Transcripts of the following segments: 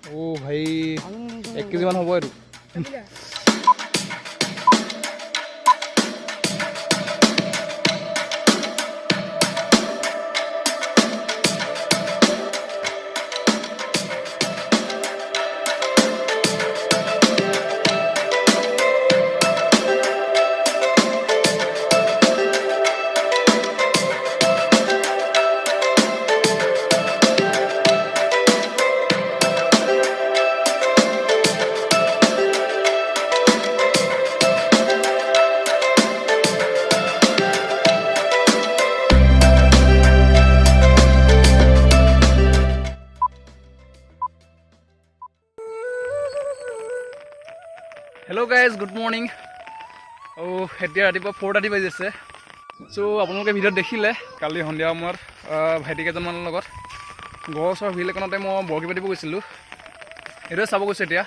ओ भाई 1 केजी मान হ'ব এইটো Hello guys, good morning. এতিয়া ৰাতিপুৱা 4:30 বাজিছে সো আপোনালোকে ভিডিঅ'ত দেখিলে কালি সন্ধিয়া সময়ত ভাইটি কেইজনমানৰ লগত গড় ওচৰৰ ভিলেকনতে মই বৰগী পাতিব গৈছিলোঁ এইটোৱে চাব গৈছোঁ এতিয়া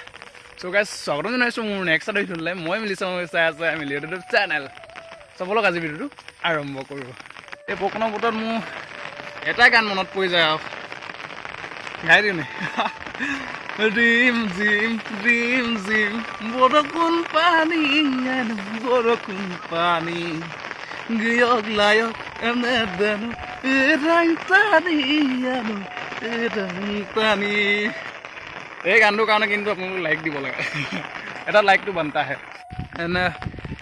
সো গাইজ স্বাগতম জনাইছোঁ মোৰ নেক্সট এটা ভিডিঅ'লৈ মই মিলি চাই আছে মিলি ইউটিউব চেনেল চাবলৈ আজি ভিডিঅ'টো আৰম্ভ কৰোঁ এই বৰষুণৰ বতৰত মোৰ এটা গান মনত পৰি যায় আৰু গাই দিওঁ Dream, dream, dream, dream. Borokun pani, borokun pani. Giyok layok, emnedenu. Erang tani, erang tani. এই গানটোৰ কাৰণে কিন্তু আপোনালোকে লাইক দিব লাগে এটা লাইকটো বানতা হে এনে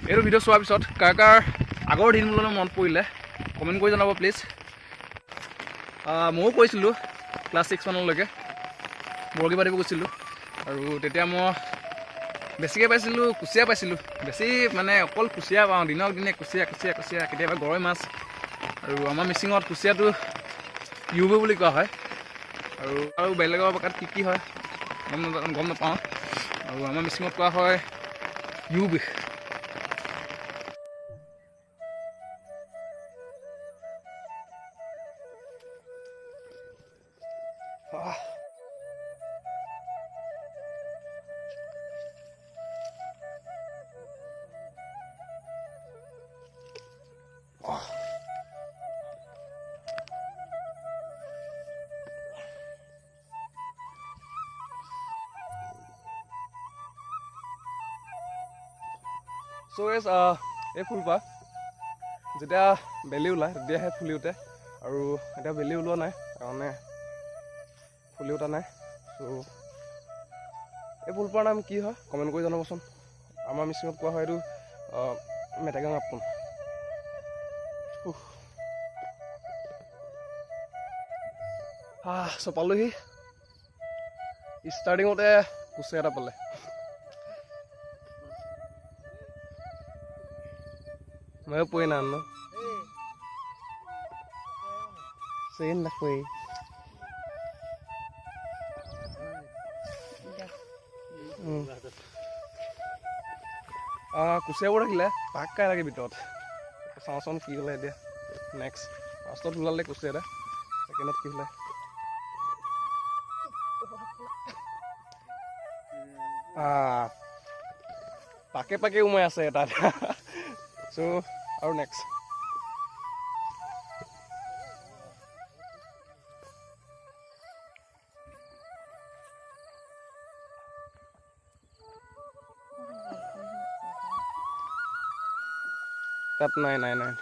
এইটো ভিডিঅ' চোৱাৰ পিছত কাৰ কাৰ আগৰ দিনবোৰলৈ মনত পৰিলে কমেণ্ট কৰি জনাব প্লিজ ময়ো কৈছিলোঁ ক্লাছ 6 মানলৈকে বৰগী পাতিব গৈছিলোঁ আৰু তেতিয়া মই বেছিকৈ পাইছিলোঁ কুচিয়া পাইছিলোঁ বেছি মানে অকল কুচিয়া পাওঁ দিনক দিনে কুচিয়া কুচিয়া কুচিয়া কেতিয়াবা গৰৈ মাছ আৰু আমাৰ মিচিঙত কুচিয়াটো ইউবি বুলি কোৱা হয় আৰু বেলেগৰ প্ৰকাৰত কি হয় গম নাপাওঁ আৰু আমাৰ মিচিঙত কোৱা হয় ইউবি So guys, এই ফুলপাহ যেতিয়া বেলি ওলায় তেতিয়াহে ফুলি উঠে আৰু এতিয়া বেলি ওলোৱা নাই কাৰণে ফুলি উঠা নাই চ' এই ফুলপাহৰ নাম কি হয় কমেণ্ট কৰি জনাবচোন আমাৰ মিচিঙত কোৱা হয় এইটো মেটেকাং আপোন চ' পালোহি ষ্টাৰ্টিঙতে কুচিয়া এটা পালে मैं पोई नानो सेन ना पोई कुसिया बोरा किला पाक्का लगे बिटत साउसन की होले दे नेक्स्ट फार्स्टत हुलाले कुसिया रे सेकेंडत की होले पाके पाके उमाय আছে এটা So, our next. That 999.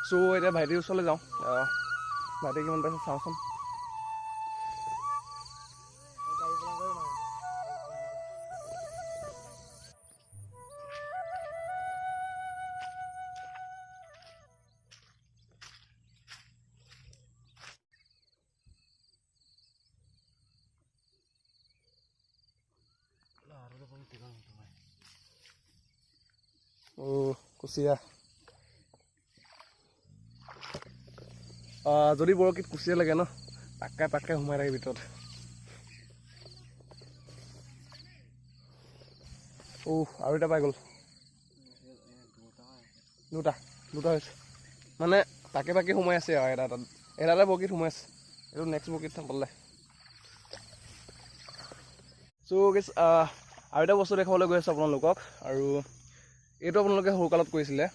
So, এটা ভাইটিৰ ওচৰলৈ যাওঁ ভাইটি কিমান পাইছে চাওঁচোন কুচিয়া যদি বৰকীত কুচিয়া লাগে ন পাক্কাই পাক্কাই সোমাই থাকে ভিতৰত আৰু এটা পাই গ'ল দুটা হৈছে মানে পাকে পাকে সোমাই আছে আৰু এটা বৰকীত সোমাই আছে এইটো নেক্সট বৰকীত পালে চ' গেছ আৰু এটা বস্তু দেখাবলৈ গৈ আছোঁ আপোনালোকক আৰু এইটো আপোনালোকে সৰুকালত কৰিছিলে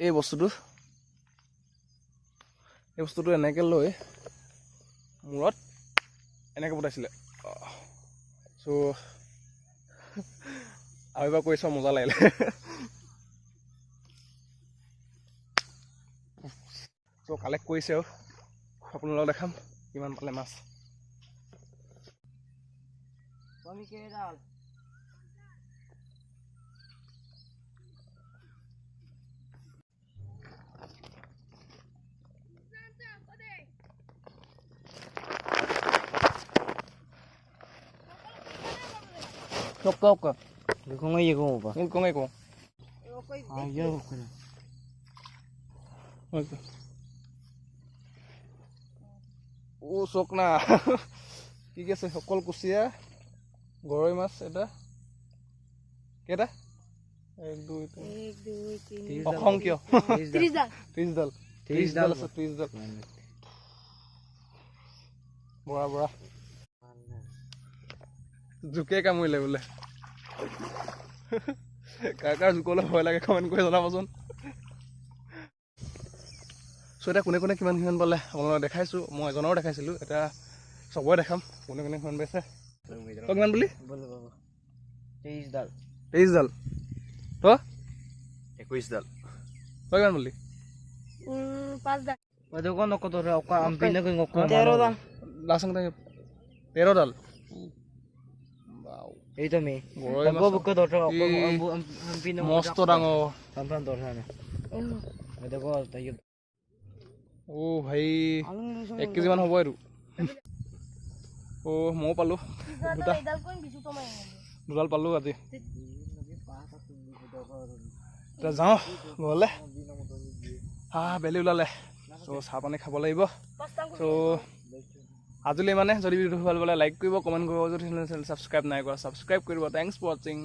এই বস্তুটো এনেকৈ লৈ মূৰত এনেকৈ পতাইছিলে চ' আৰু এবাৰ কৰি চাওঁ মজা লাগিলে চ' কালেক্ট কৰিছে আৰু আপোনালোকক দেখাম কিমান পালে মাছ Cốc Được không nghe gì không bà? Không có nghe cô. Vô. Ô sốc na. কি কি আছে সকল কুচিয়া গৰৈ মাছ এটা কেটা 1 2 3 অসংখ্য 30 ডাল 30 ডাল আছে 30 ডাল বৰা জুকে কামুৰিলে বোলে কাকাৰ জুকলৈ ভয় লাগে কমেণ্ট কৰি জনাবচোন চ' এতিয়া কোনে কিমান পালে আপোনালোকক দেখাইছোঁ মই এজনৰো দেখাইছিলোঁ এটা চবৰে দেখাম কোনে কিমান পাইছে তই কিমান বুলি 23 ডাল 23 ডাল তই 21 ডাল তই কিমান বুলি 5 ডাল Waduh kan aku tuh aku ampin aku ngoko 13 ডাল langsung tanya 13 ডাল itu mi গৰৈ aku মাছ buka tuh aku ampin মস্ত ডাঙৰ tampan tuh sana waduh kok tayo ও ভাই 1 কেজি মান হ'ব এইটো ও মও পালো দুটা এডাল কোন বিছু তোমাই দুডাল পালো আজি তা যাও ঘৰলে বেলি ওলালে চ' চাহ পানী খাব লাগিব চ' আজিলৈ মানে যদি ভিডিঅ'টো ভাল পালে লাইক কৰিব কমেণ্ট কৰিব যদি চেনেল ছাবস্ক্ৰাইব নাই কৰা ছাবস্ক্ৰাইব কৰিব থেংকছ ফৰ ৱাচিং